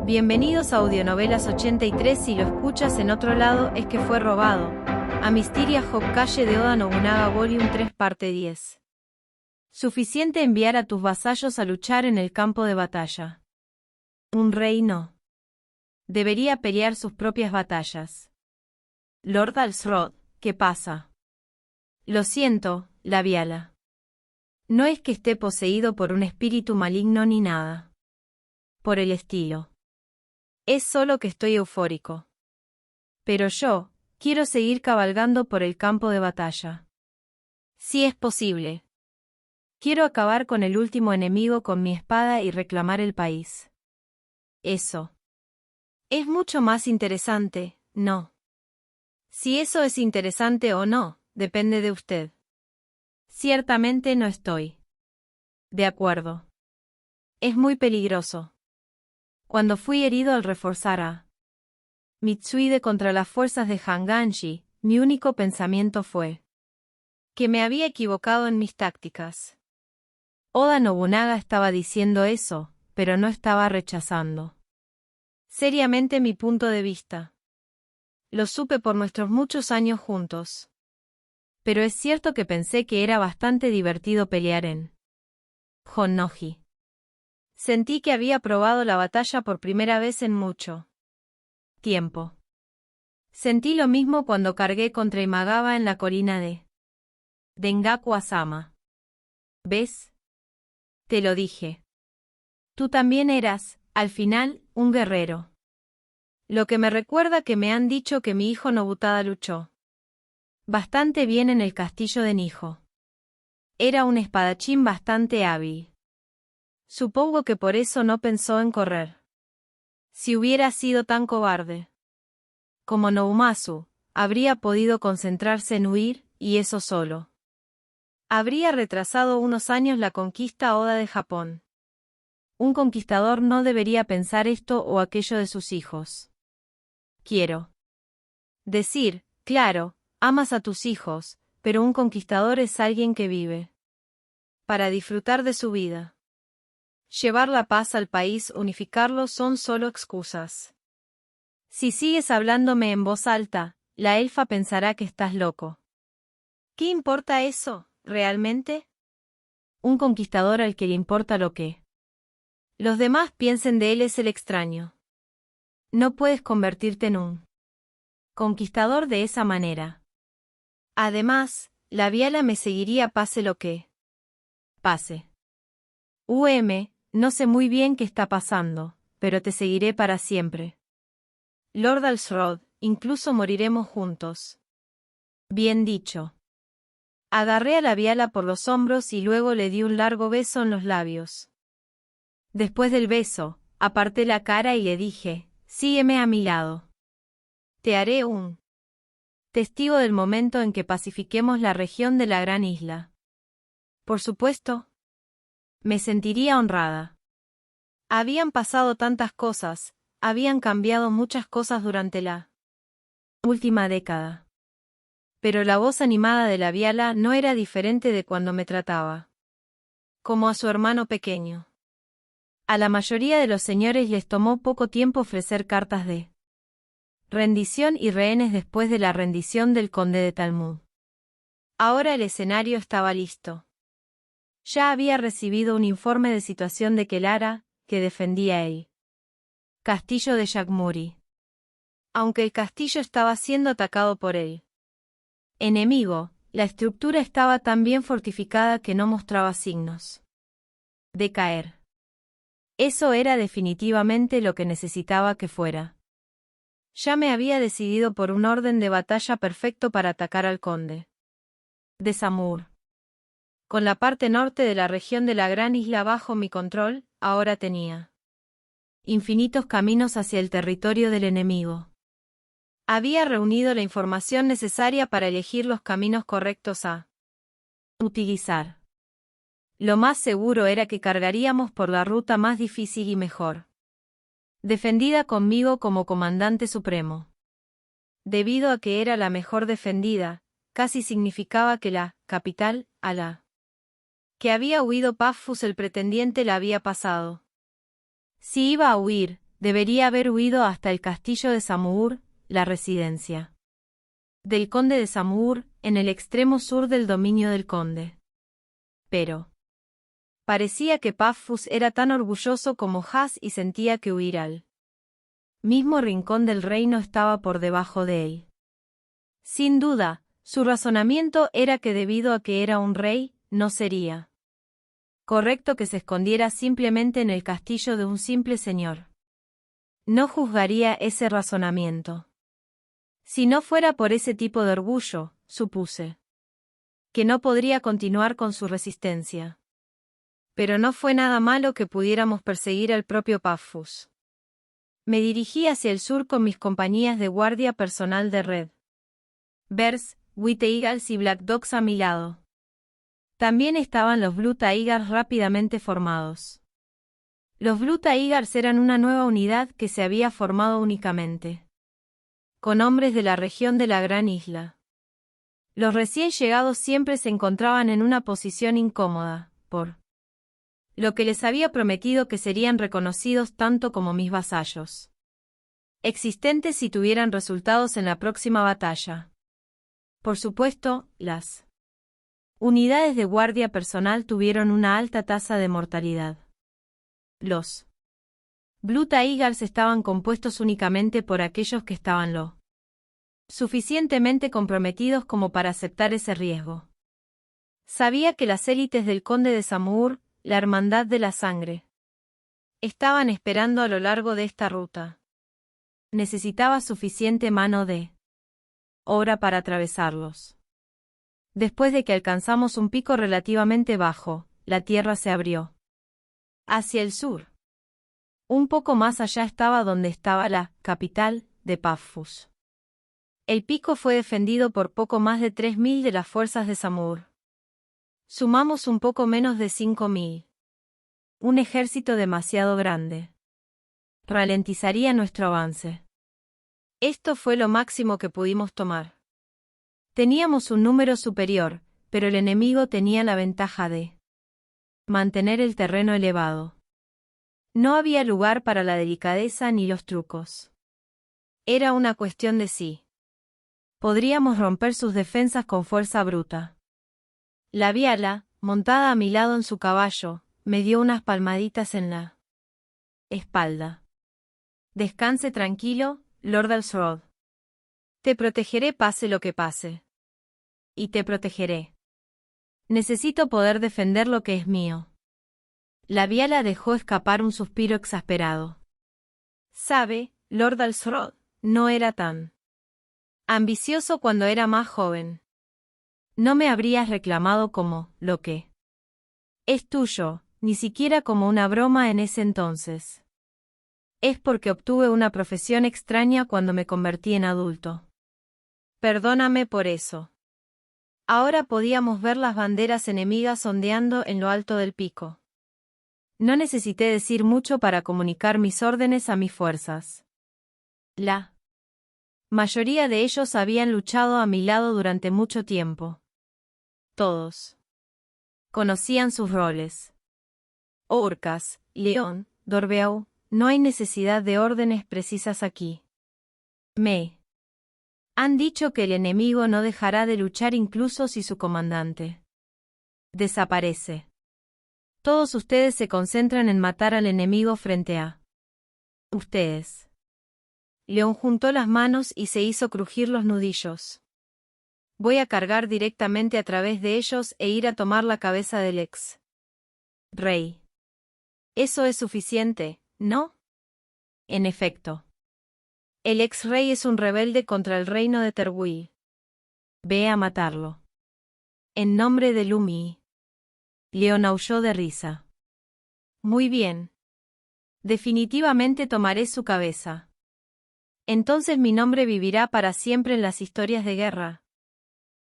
Bienvenidos a Audionovelas 83. Si lo escuchas en otro lado es que fue robado. A Mysteria Hokage de Oda Nobunaga Volume 3 Parte 10. Suficiente enviar a tus vasallos a luchar en el campo de batalla. Un rey no debería pelear sus propias batallas. Lord Alsrod, ¿qué pasa? Lo siento, Labiala. No es que esté poseído por un espíritu maligno ni nada por el estilo. Es solo que estoy eufórico. Pero yo quiero seguir cabalgando por el campo de batalla. Si es posible. Quiero acabar con el último enemigo con mi espada y reclamar el país. Eso es mucho más interesante, ¿no? Si eso es interesante o no, depende de usted. Ciertamente no estoy de acuerdo. Es muy peligroso. Cuando fui herido al reforzar a Mitsuide contra las fuerzas de Hanganshi, mi único pensamiento fue que me había equivocado en mis tácticas. Oda Nobunaga estaba diciendo eso, pero no estaba rechazando seriamente mi punto de vista. Lo supe por nuestros muchos años juntos. Pero es cierto que pensé que era bastante divertido pelear en Honnoji. Sentí que había probado la batalla por primera vez en mucho tiempo. Sentí lo mismo cuando cargué contra Imagawa en la colina de Dengaku-Asama. ¿Ves? Te lo dije. Tú también eras, al final, un guerrero. Lo que me recuerda que me han dicho que mi hijo Nobutada luchó bastante bien en el castillo de Nijo. Era un espadachín bastante hábil. Supongo que por eso no pensó en correr. Si hubiera sido tan cobarde como Noumasu, habría podido concentrarse en huir, y eso solo habría retrasado unos años la conquista Oda de Japón. Un conquistador no debería pensar esto o aquello de sus hijos. Quiero decir, claro, amas a tus hijos, pero un conquistador es alguien que vive para disfrutar de su vida. Llevar la paz al país, unificarlo son solo excusas. Si sigues hablándome en voz alta, la elfa pensará que estás loco. ¿Qué importa eso, realmente? Un conquistador al que le importa lo que los demás piensen de él es el extraño. No puedes convertirte en un conquistador de esa manera. Además, Labiala me seguiría pase lo que pase. No sé muy bien qué está pasando, pero te seguiré para siempre. Lord Alsrod, incluso moriremos juntos. Bien dicho. Agarré a Labiala por los hombros y luego le di un largo beso en los labios. Después del beso, aparté la cara y le dije, sígueme a mi lado. Te haré un testigo del momento en que pacifiquemos la región de la gran isla. Por supuesto. Me sentiría honrada. Habían pasado tantas cosas, habían cambiado muchas cosas durante la última década. Pero la voz animada de Labiala no era diferente de cuando me trataba como a su hermano pequeño. A la mayoría de los señores les tomó poco tiempo ofrecer cartas de rendición y rehenes después de la rendición del conde de Talmud. Ahora el escenario estaba listo. Ya había recibido un informe de situación de Kelara, que defendía el castillo de Yagmuri. Aunque el castillo estaba siendo atacado por el enemigo, la estructura estaba tan bien fortificada que no mostraba signos de caer. Eso era definitivamente lo que necesitaba que fuera. Ya me había decidido por un orden de batalla perfecto para atacar al conde de Samur. Con la parte norte de la región de la gran isla bajo mi control, ahora tenía infinitos caminos hacia el territorio del enemigo. Había reunido la información necesaria para elegir los caminos correctos a utilizar. Lo más seguro era que cargaríamos por la ruta más difícil y mejor defendida conmigo como comandante supremo. Debido a que era la mejor defendida, casi significaba que la capital, a la que había huido Paphos el pretendiente la había pasado. Si iba a huir, debería haber huido hasta el castillo de Samuur, la residencia del conde de Samuur, en el extremo sur del dominio del conde. Pero parecía que Paphos era tan orgulloso como Has y sentía que huir al mismo rincón del reino estaba por debajo de él. Sin duda, su razonamiento era que debido a que era un rey, no sería correcto que se escondiera simplemente en el castillo de un simple señor. No juzgaría ese razonamiento. Si no fuera por ese tipo de orgullo, supuse que no podría continuar con su resistencia. Pero no fue nada malo que pudiéramos perseguir al propio Paphos. Me dirigí hacia el sur con mis compañías de guardia personal de Red Bears, White Eagles y Black Dogs a mi lado. También estaban los Blue Tigers rápidamente formados. Los Blue Tigers eran una nueva unidad que se había formado únicamente con hombres de la región de la Gran Isla. Los recién llegados siempre se encontraban en una posición incómoda, por lo que les había prometido que serían reconocidos tanto como mis vasallos existentes si tuvieran resultados en la próxima batalla. Por supuesto, las unidades de guardia personal tuvieron una alta tasa de mortalidad. Los Blue Tigers estaban compuestos únicamente por aquellos que estaban lo suficientemente comprometidos como para aceptar ese riesgo. Sabía que las élites del conde de Samuur, la Hermandad de la Sangre, estaban esperando a lo largo de esta ruta. Necesitaba suficiente mano de obra para atravesarlos. Después de que alcanzamos un pico relativamente bajo, la tierra se abrió hacia el sur. Un poco más allá estaba donde estaba la capital de Paphos. El pico fue defendido por poco más de 3.000 de las fuerzas de Samuur. Sumamos un poco menos de 5.000. Un ejército demasiado grande ralentizaría nuestro avance. Esto fue lo máximo que pudimos tomar. Teníamos un número superior, pero el enemigo tenía la ventaja de mantener el terreno elevado. No había lugar para la delicadeza ni los trucos. Era una cuestión de sí. Podríamos romper sus defensas con fuerza bruta. La Viala, montada a mi lado en su caballo, me dio unas palmaditas en la espalda. Descanse tranquilo, Lord Alsrod. Te protegeré pase lo que pase. Y te protegeré. Necesito poder defender lo que es mío. La Viala dejó escapar un suspiro exasperado. Sabe, Lord Alsrod, no era tan ambicioso cuando era más joven. No me habrías reclamado como lo que es tuyo, ni siquiera como una broma en ese entonces. Es porque obtuve una profesión extraña cuando me convertí en adulto. Perdóname por eso. Ahora podíamos ver las banderas enemigas ondeando en lo alto del pico. No necesité decir mucho para comunicar mis órdenes a mis fuerzas. La mayoría de ellos habían luchado a mi lado durante mucho tiempo. Todos conocían sus roles. Orcas, León, Dorbeau, no hay necesidad de órdenes precisas aquí. Me han dicho que el enemigo no dejará de luchar incluso si su comandante desaparece. Todos ustedes se concentran en matar al enemigo frente a ustedes. León juntó las manos y se hizo crujir los nudillos. Voy a cargar directamente a través de ellos e ir a tomar la cabeza del ex rey. Eso es suficiente, ¿no? En efecto. El ex rey es un rebelde contra el reino de Terwil. Ve a matarlo. En nombre de Lumi. León aulló de risa. Muy bien. Definitivamente tomaré su cabeza. Entonces mi nombre vivirá para siempre en las historias de guerra.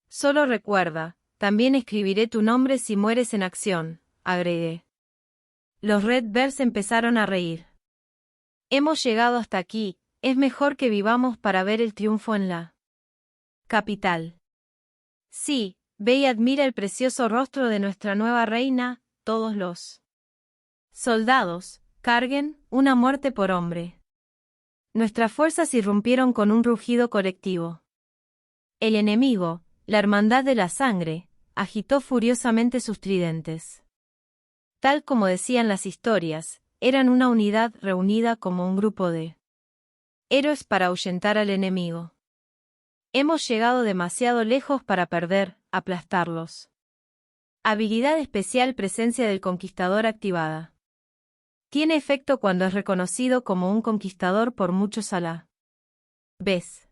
Solo recuerda, también escribiré tu nombre si mueres en acción, agregué. Los Red Bears empezaron a reír. Hemos llegado hasta aquí, es mejor que vivamos para ver el triunfo en la capital. Sí, ve y admira el precioso rostro de nuestra nueva reina, todos los soldados, carguen, una muerte por hombre. Nuestras fuerzas irrumpieron con un rugido colectivo. El enemigo, la hermandad de la sangre, agitó furiosamente sus tridentes. Tal como decían las historias, eran una unidad reunida como un grupo de héroes para ahuyentar al enemigo. Hemos llegado demasiado lejos para perder, aplastarlos. Habilidad especial presencia del conquistador activada. Tiene efecto cuando es reconocido como un conquistador por muchos a la vez.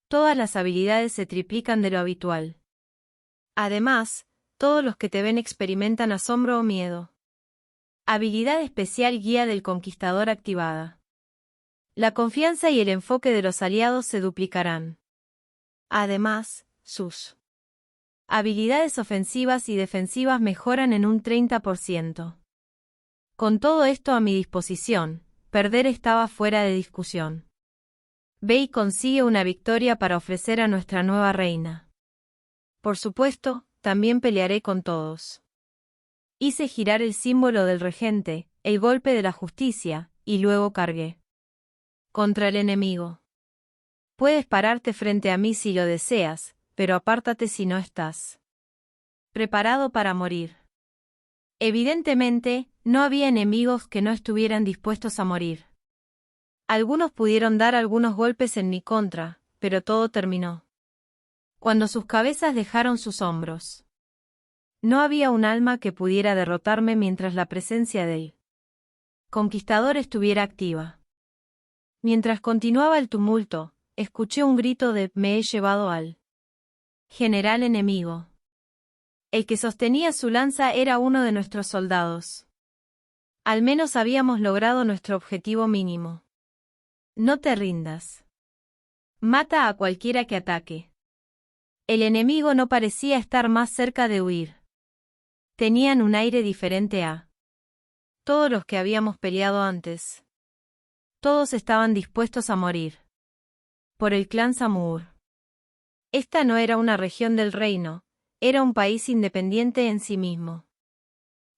Todas las habilidades se triplican de lo habitual. Además, todos los que te ven experimentan asombro o miedo. Habilidad especial guía del conquistador activada. La confianza y el enfoque de los aliados se duplicarán. Además, sus habilidades ofensivas y defensivas mejoran en un 30%. Con todo esto a mi disposición, perder estaba fuera de discusión. Ve y consigue una victoria para ofrecer a nuestra nueva reina. Por supuesto, también pelearé con todos. Hice girar el símbolo del regente, el golpe de la justicia, y luego cargué contra el enemigo. Puedes pararte frente a mí si lo deseas, pero apártate si no estás preparado para morir. Evidentemente, no había enemigos que no estuvieran dispuestos a morir. Algunos pudieron dar algunos golpes en mi contra, pero todo terminó cuando sus cabezas dejaron sus hombros. No había un alma que pudiera derrotarme mientras la presencia del conquistador estuviera activa. Mientras continuaba el tumulto, escuché un grito de «Me he llevado al general enemigo». El que sostenía su lanza era uno de nuestros soldados. Al menos habíamos logrado nuestro objetivo mínimo. No te rindas. Mata a cualquiera que ataque. El enemigo no parecía estar más cerca de huir. Tenían un aire diferente a todos los que habíamos peleado antes. Todos estaban dispuestos a morir. Por el clan Samur. Esta no era una región del reino, era un país independiente en sí mismo.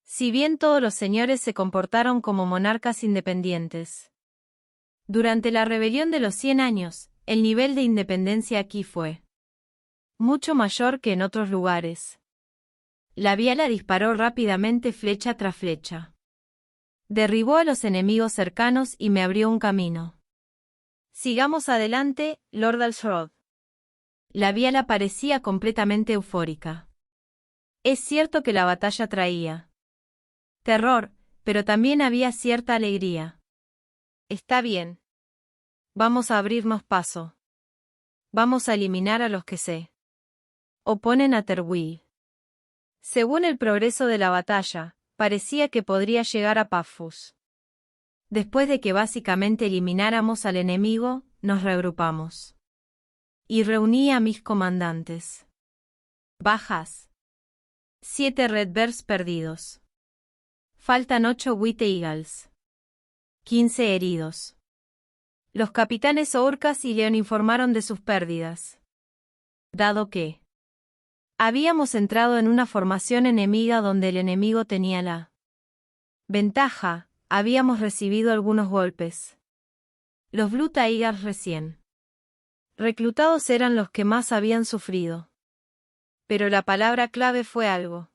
Si bien todos los señores se comportaron como monarcas independientes. Durante la rebelión de los 100 años, el nivel de independencia aquí fue mucho mayor que en otros lugares. La Viala disparó rápidamente flecha tras flecha. Derribó a los enemigos cercanos y me abrió un camino. Sigamos adelante, Lord Alshrod. La Viala parecía completamente eufórica. Es cierto que la batalla traía terror, pero también había cierta alegría. Está bien. Vamos a abrirnos paso. Vamos a eliminar a los que se oponen a Terwil. Según el progreso de la batalla, parecía que podría llegar a Paphos. Después de que básicamente elimináramos al enemigo, nos reagrupamos. Y reuní a mis comandantes. Bajas. 7 Redbirds perdidos. Faltan 8 White Eagles. 15 heridos. Los capitanes Orcas y Leon informaron de sus pérdidas. Dado que habíamos entrado en una formación enemiga donde el enemigo tenía la ventaja, habíamos recibido algunos golpes. Los Blue Tigers recién reclutados eran los que más habían sufrido. Pero la palabra clave fue algo.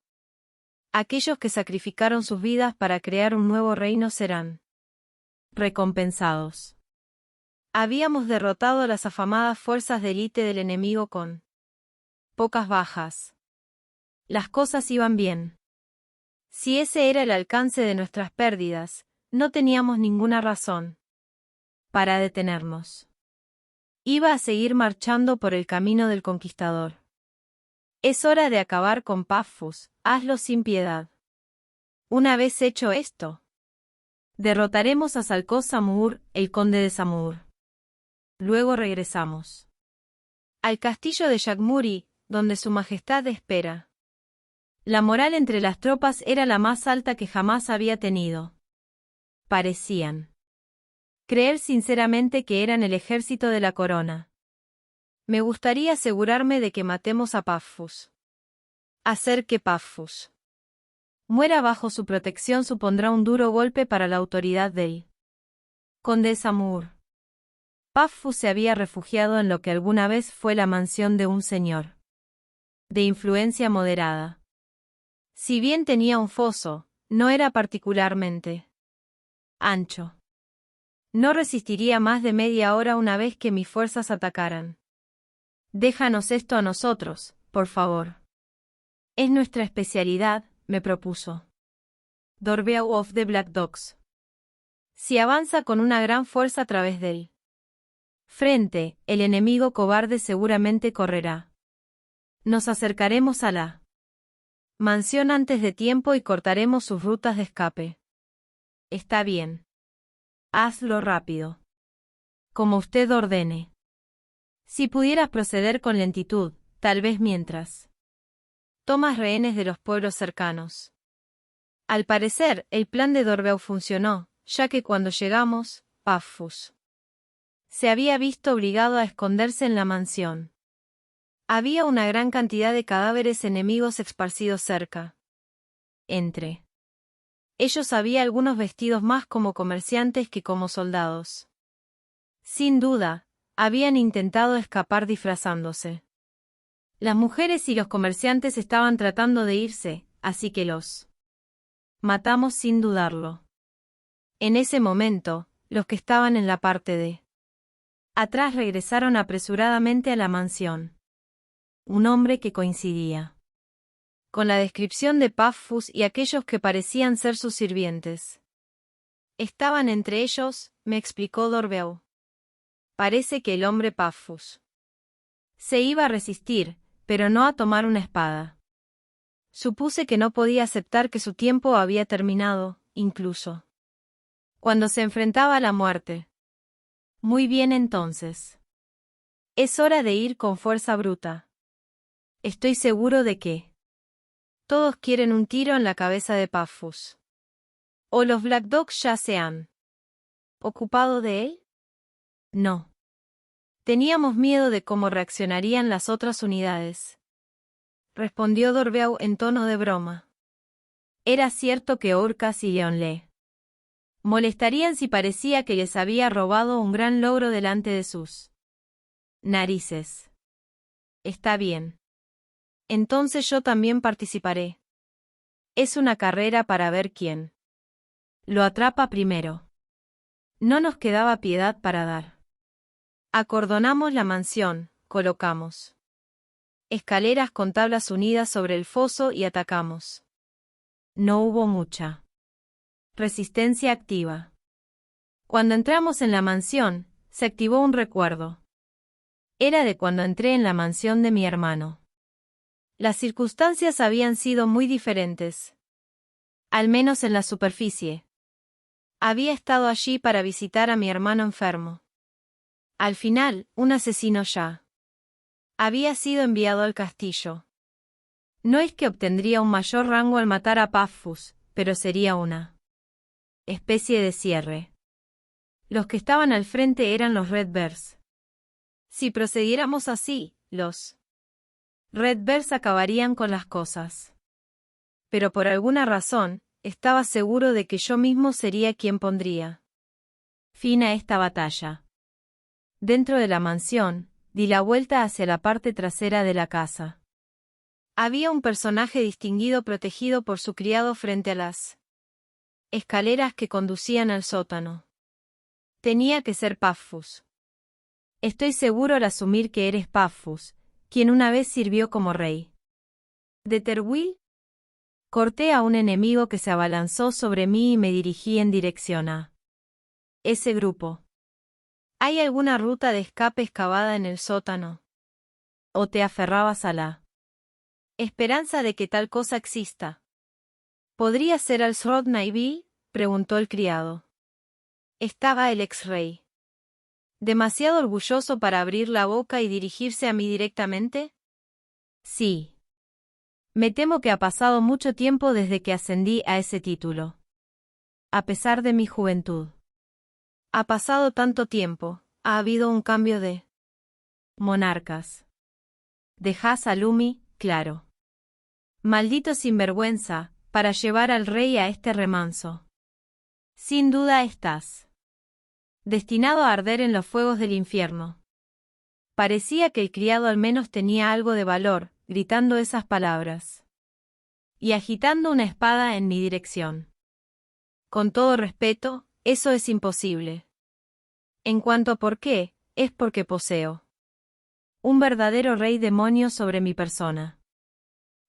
Aquellos que sacrificaron sus vidas para crear un nuevo reino serán recompensados. Habíamos derrotado a las afamadas fuerzas de élite del enemigo con pocas bajas. Las cosas iban bien. Si ese era el alcance de nuestras pérdidas, no teníamos ninguna razón para detenernos. Iba a seguir marchando por el camino del conquistador. Es hora de acabar con Paphos, hazlo sin piedad. Una vez hecho esto, derrotaremos a Salcós Samur, el conde de Samur. Luego regresamos al castillo de Yagmuri, donde su majestad espera. La moral entre las tropas era la más alta que jamás había tenido. Parecían creer sinceramente que eran el ejército de la corona. Me gustaría asegurarme de que matemos a Paphos. Hacer que Paphos muera bajo su protección supondrá un duro golpe para la autoridad del conde de Samur. Paffus se había refugiado en lo que alguna vez fue la mansión de un señor de influencia moderada. Si bien tenía un foso, no era particularmente ancho. No resistiría más de media hora una vez que mis fuerzas atacaran. Déjanos esto a nosotros, por favor. Es nuestra especialidad, me propuso. Dorbeau of the Black Dogs. Si avanza con una gran fuerza a través del frente, el enemigo cobarde seguramente correrá. Nos acercaremos a la mansión antes de tiempo y cortaremos sus rutas de escape. Está bien. Hazlo rápido. Como usted ordene. Si pudieras proceder con lentitud, tal vez mientras tomas rehenes de los pueblos cercanos. Al parecer, el plan de Dorbeau funcionó, ya que cuando llegamos, Paffus se había visto obligado a esconderse en la mansión. Había una gran cantidad de cadáveres enemigos esparcidos cerca. Entre ellos había algunos vestidos más como comerciantes que como soldados. Sin duda, habían intentado escapar disfrazándose. Las mujeres y los comerciantes estaban tratando de irse, así que los matamos sin dudarlo. En ese momento, los que estaban en la parte de atrás regresaron apresuradamente a la mansión. Un hombre que coincidía con la descripción de Paffus y aquellos que parecían ser sus sirvientes. Estaban entre ellos, me explicó Dorbeau. Parece que el hombre Paffus se iba a resistir, pero no a tomar una espada. Supuse que no podía aceptar que su tiempo había terminado, incluso cuando se enfrentaba a la muerte. Muy bien entonces. Es hora de ir con fuerza bruta. Estoy seguro de que todos quieren un tiro en la cabeza de Paffus. ¿O los Black Dogs ya se han ocupado de él? No. Teníamos miedo de cómo reaccionarían las otras unidades. Respondió Dorbeau en tono de broma. Era cierto que Orcas y Leon le molestarían si parecía que les había robado un gran logro delante de sus narices. Está bien. Entonces yo también participaré. Es una carrera para ver quién lo atrapa primero. No nos quedaba piedad para dar. Acordonamos la mansión, colocamos escaleras con tablas unidas sobre el foso y atacamos. No hubo mucha resistencia activa. Cuando entramos en la mansión, se activó un recuerdo. Era de cuando entré en la mansión de mi hermano. Las circunstancias habían sido muy diferentes. Al menos en la superficie. Había estado allí para visitar a mi hermano enfermo. Al final, un asesino ya había sido enviado al castillo. No es que obtendría un mayor rango al matar a Paffus, pero sería una especie de cierre. Los que estaban al frente eran los Redbears. Si procediéramos así, los Redbears acabarían con las cosas. Pero por alguna razón, estaba seguro de que yo mismo sería quien pondría fin a esta batalla. Dentro de la mansión, di la vuelta hacia la parte trasera de la casa. Había un personaje distinguido protegido por su criado frente a las escaleras que conducían al sótano. Tenía que ser Paffus. Estoy seguro al asumir que eres Paffus, quien una vez sirvió como rey de Terwil. Corté a un enemigo que se abalanzó sobre mí y me dirigí en dirección a ese grupo. ¿Hay alguna ruta de escape excavada en el sótano? ¿O te aferrabas a la esperanza de que tal cosa exista? ¿Podría ser al Srodnaivi? Preguntó el criado. Estaba el ex-rey demasiado orgulloso para abrir la boca y dirigirse a mí directamente. Sí. Me temo que ha pasado mucho tiempo desde que ascendí a ese título. A pesar de mi juventud. Ha pasado tanto tiempo, ha habido un cambio de monarcas. De Has-Alumi, claro. Maldito sinvergüenza, para llevar al rey a este remanso. Sin duda estás destinado a arder en los fuegos del infierno. Parecía que el criado al menos tenía algo de valor, gritando esas palabras. Y agitando una espada en mi dirección. Con todo respeto, eso es imposible. En cuanto a por qué, es porque poseo un verdadero rey demonio sobre mi persona.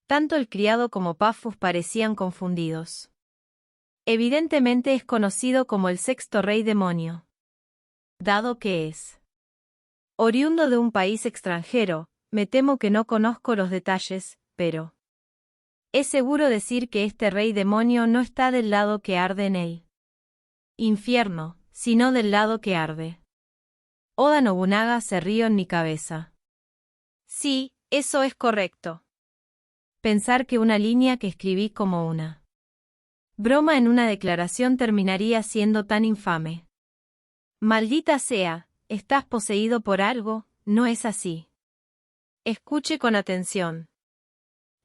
Tanto el criado como Paphos parecían confundidos. Evidentemente es conocido como el sexto rey demonio. Dado que es oriundo de un país extranjero, me temo que no conozco los detalles, pero es seguro decir que este rey demonio no está del lado que arde en el infierno, sino del lado que arde. Oda Nobunaga se rió en mi cabeza. Sí, eso es correcto. Pensar que una línea que escribí como una broma en una declaración terminaría siendo tan infame. Maldita sea, estás poseído por algo, no es así. Escuche con atención.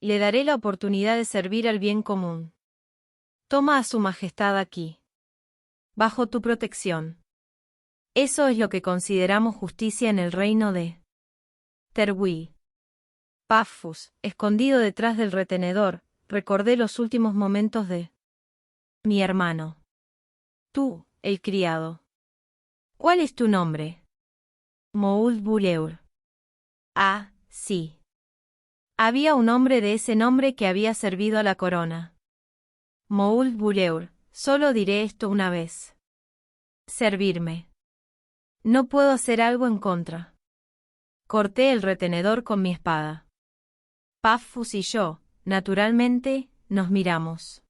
Le daré la oportunidad de servir al bien común. Toma a su majestad aquí. Bajo tu protección. Eso es lo que consideramos justicia en el reino de Terwi. Paphos, escondido detrás del retenedor, recordé los últimos momentos de mi hermano. Tú, el criado. ¿Cuál es tu nombre? Mould Buleur. Ah, sí. Había un hombre de ese nombre que había servido a la corona. Mould Buleur, solo diré esto una vez. Servirme. No puedo hacer algo en contra. Corté el retenedor con mi espada. Paphos y yo, naturalmente, nos miramos.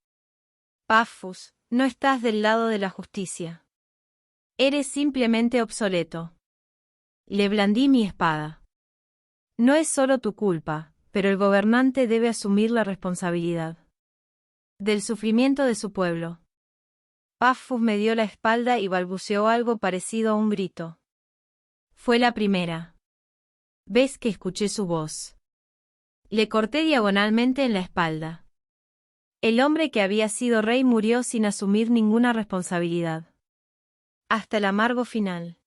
Paphos, no estás del lado de la justicia. Eres simplemente obsoleto. Le blandí mi espada. No es solo tu culpa, pero el gobernante debe asumir la responsabilidad del sufrimiento de su pueblo. Paphos me dio la espalda y balbuceó algo parecido a un grito. Fue la primera vez que escuché su voz. Le corté diagonalmente en la espalda. El hombre que había sido rey murió sin asumir ninguna responsabilidad. Hasta el amargo final.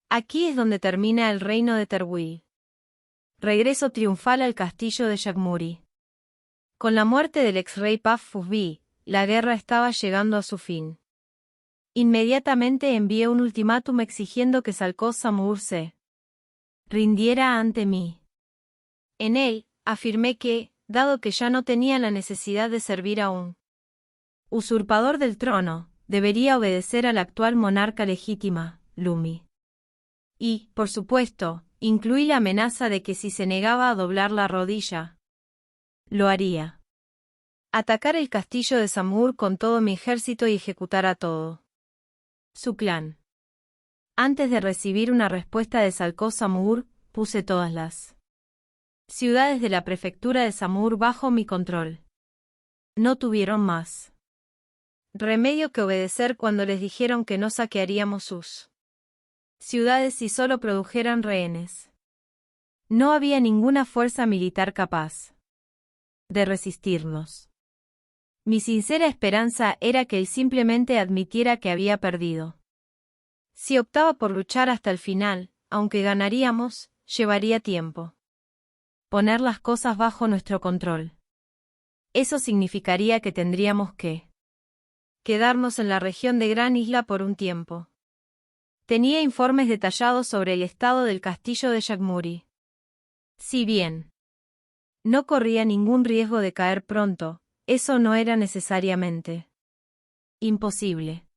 Aquí es donde termina el reino de Terwi. Regreso triunfal al castillo de Yagmuri. Con la muerte del ex-rey Paphos V, la guerra estaba llegando a su fin. Inmediatamente envié un ultimátum exigiendo que Salcós-Samur se rindiera ante mí. En él, afirmé que, dado que ya no tenía la necesidad de servir a un usurpador del trono, debería obedecer a la actual monarca legítima, Lumi. Y, por supuesto, incluí la amenaza de que si se negaba a doblar la rodilla, lo haría. Atacar el castillo de Samur con todo mi ejército y ejecutar a todo su clan. Antes de recibir una respuesta de Salcós-Samur, puse todas las ciudades de la prefectura de Samur bajo mi control. No tuvieron más remedio que obedecer cuando les dijeron que no saquearíamos sus ciudades si solo produjeran rehenes. No había ninguna fuerza militar capaz de resistirnos. Mi sincera esperanza era que él simplemente admitiera que había perdido. Si optaba por luchar hasta el final, aunque ganaríamos, llevaría tiempo. Poner las cosas bajo nuestro control. Eso significaría que tendríamos que quedarnos en la región de Gran Isla por un tiempo. Tenía informes detallados sobre el estado del castillo de Yagmuri. Si bien no corría ningún riesgo de caer pronto, eso no era necesariamente imposible.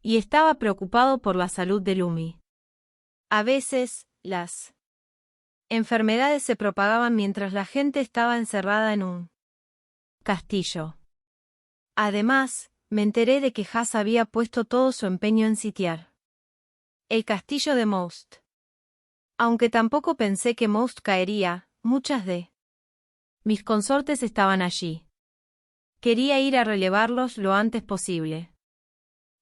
Y estaba preocupado por la salud de Lumi. A veces, las enfermedades se propagaban mientras la gente estaba encerrada en un castillo. Además, me enteré de que Haas había puesto todo su empeño en sitiar el castillo de Most. Aunque tampoco pensé que Most caería, muchas de mis consortes estaban allí. Quería ir a relevarlos lo antes posible.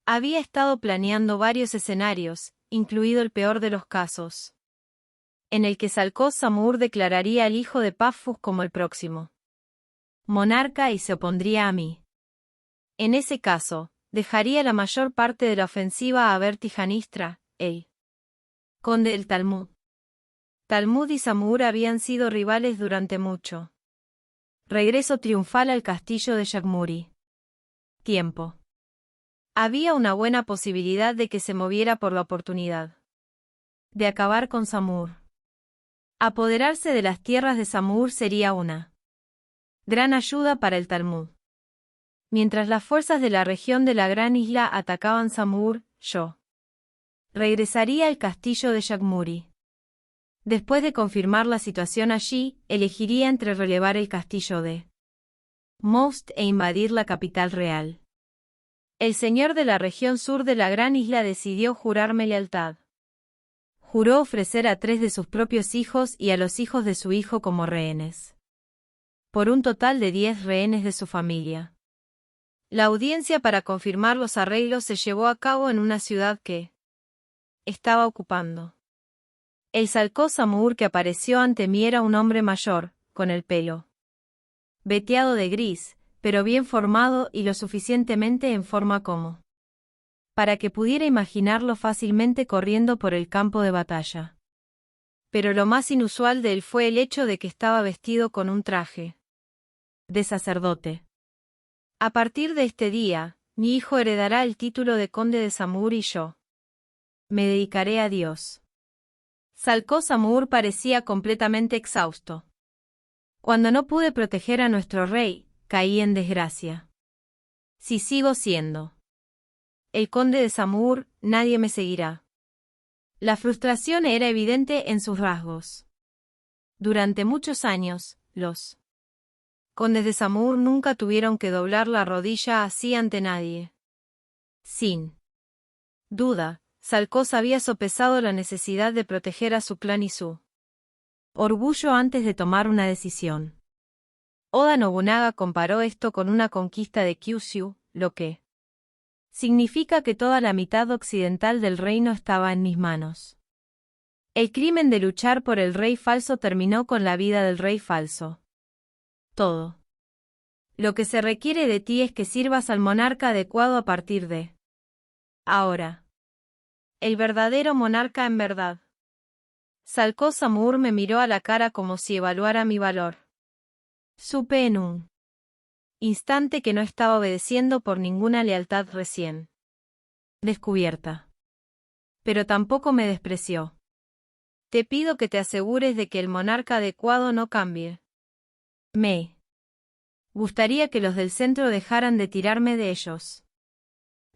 Había estado planeando varios escenarios, incluido el peor de los casos, en el que Salcós-Samur declararía al hijo de Paphos como el próximo monarca y se opondría a mí. En ese caso, dejaría la mayor parte de la ofensiva a Vertijanistra, el conde del Talmud. Talmud y Samur habían sido rivales durante mucho. Regreso triunfal al castillo de Yagmuri. Tiempo. Había una buena posibilidad de que se moviera por la oportunidad de acabar con Samur. Apoderarse de las tierras de Samur sería una gran ayuda para el Talmud. Mientras las fuerzas de la región de la Gran Isla atacaban Samur, yo regresaría al castillo de Yagmuri. Después de confirmar la situación allí, elegiría entre relevar el castillo de Most e invadir la capital real. El señor de la región sur de la Gran Isla decidió jurarme lealtad. Juró ofrecer a 3 de sus propios hijos y a los hijos de su hijo como rehenes. Por un total de 10 rehenes de su familia. La audiencia para confirmar los arreglos se llevó a cabo en una ciudad que estaba ocupando. El Salcó Samur que apareció ante mí era un hombre mayor, con el pelo veteado de gris, pero bien formado y lo suficientemente en forma como para que pudiera imaginarlo fácilmente corriendo por el campo de batalla. Pero lo más inusual de él fue el hecho de que estaba vestido con un traje de sacerdote. A partir de este día, mi hijo heredará el título de conde de Samur y yo me dedicaré a Dios. Salcó Samur parecía completamente exhausto. Cuando no pude proteger a nuestro rey, caí en desgracia. Si sigo siendo el conde de Samur, nadie me seguirá. La frustración era evidente en sus rasgos. Durante muchos años, los condes de Samur nunca tuvieron que doblar la rodilla así ante nadie. Sin duda, Salcós había sopesado la necesidad de proteger a su clan y su orgullo antes de tomar una decisión. Oda Nobunaga comparó esto con una conquista de Kyushu, lo que significa que toda la mitad occidental del reino estaba en mis manos. El crimen de luchar por el rey falso terminó con la vida del rey falso. Todo lo que se requiere de ti es que sirvas al monarca adecuado a partir de ahora. El verdadero monarca en verdad. Salcó Samur me miró a la cara como si evaluara mi valor. Supe en un instante que no estaba obedeciendo por ninguna lealtad recién descubierta. Pero tampoco me despreció. Te pido que te asegures de que el monarca adecuado no cambie. Me gustaría que los del centro dejaran de tirarme de ellos.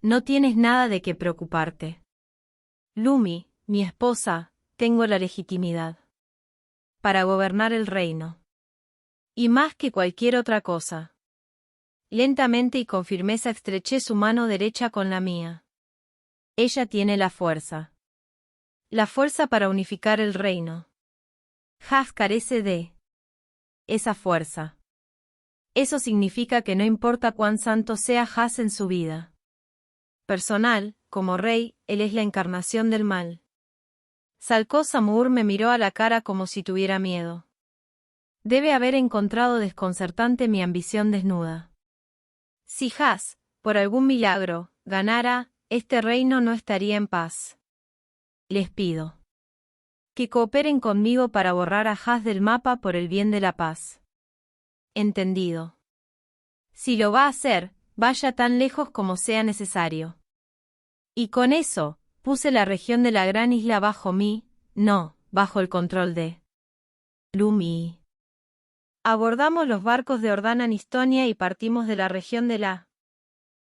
No tienes nada de qué preocuparte. Lumi, mi esposa, tengo la legitimidad para gobernar el reino. Y más que cualquier otra cosa. Lentamente y con firmeza estreché su mano derecha con la mía. Ella tiene la fuerza. La fuerza para unificar el reino. Haz carece de esa fuerza. Eso significa que no importa cuán santo sea Haz en su vida personal, como rey, él es la encarnación del mal. Salcó Samur me miró a la cara como si tuviera miedo. Debe haber encontrado desconcertante mi ambición desnuda. Si Haz, por algún milagro, ganara, este reino no estaría en paz. Les pido que cooperen conmigo para borrar a Haz del mapa por el bien de la paz. Entendido. Si lo va a hacer, vaya tan lejos como sea necesario. Y con eso, puse la región de la Gran Isla bajo mí, no, bajo el control de Lumi. Abordamos los barcos de Ordana Nistonia y partimos de la región de la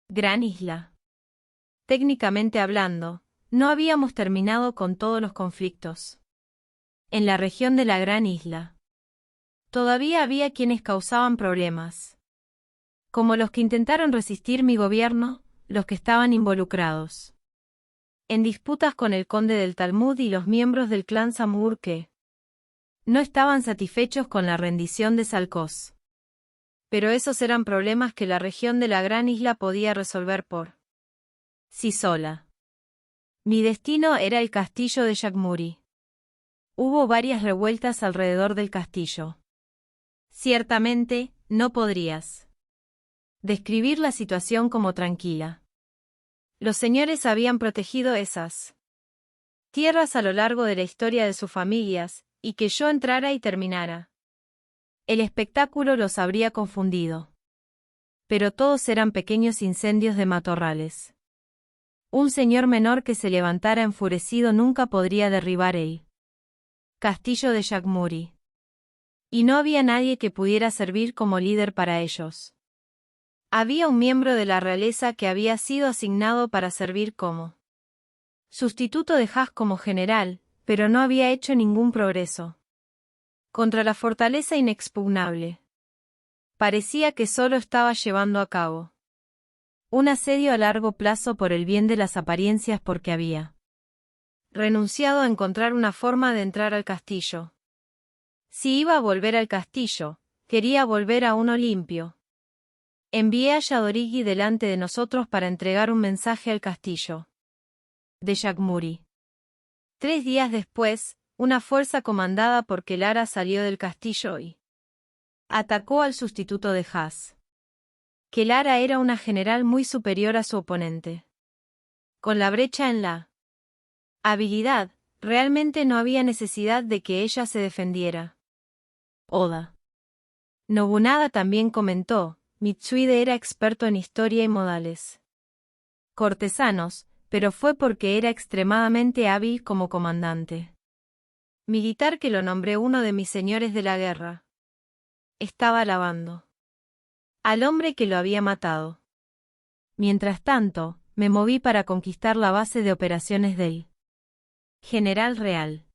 Gran Isla. Técnicamente hablando, no habíamos terminado con todos los conflictos en la región de la Gran Isla. Todavía había quienes causaban problemas, como los que intentaron resistir mi gobierno, los que estaban involucrados en disputas con el conde del Talmud y los miembros del clan Samur que no estaban satisfechos con la rendición de Salcós. Pero esos eran problemas que la región de la Gran Isla podía resolver por sí sola. Mi destino era el castillo de Yagmuri. Hubo varias revueltas alrededor del castillo. Ciertamente, no podrías describir la situación como tranquila. Los señores habían protegido esas tierras a lo largo de la historia de sus familias, y que yo entrara y terminara. El espectáculo los habría confundido. Pero todos eran pequeños incendios de matorrales. Un señor menor que se levantara enfurecido nunca podría derribar el castillo de Yagmuri. Y no había nadie que pudiera servir como líder para ellos. Había un miembro de la realeza que había sido asignado para servir como sustituto de Has como general, pero no había hecho ningún progreso contra la fortaleza inexpugnable. Parecía que solo estaba llevando a cabo un asedio a largo plazo por el bien de las apariencias porque había renunciado a encontrar una forma de entrar al castillo. Si iba a volver al castillo, quería volver a uno limpio. Envié a Yadorigi delante de nosotros para entregar un mensaje al castillo de Yagmuri. 3 días después, una fuerza comandada por Kelara salió del castillo y atacó al sustituto de Has. Kelara era una general muy superior a su oponente. Con la brecha en la habilidad, realmente no había necesidad de que ella se defendiera. Oda Nobunaga también comentó, Mitsuide era experto en historia y modales cortesanos, pero fue porque era extremadamente hábil como comandante militar que lo nombré uno de mis señores de la guerra. Estaba alabando al hombre que lo había matado. Mientras tanto, me moví para conquistar la base de operaciones del General Real.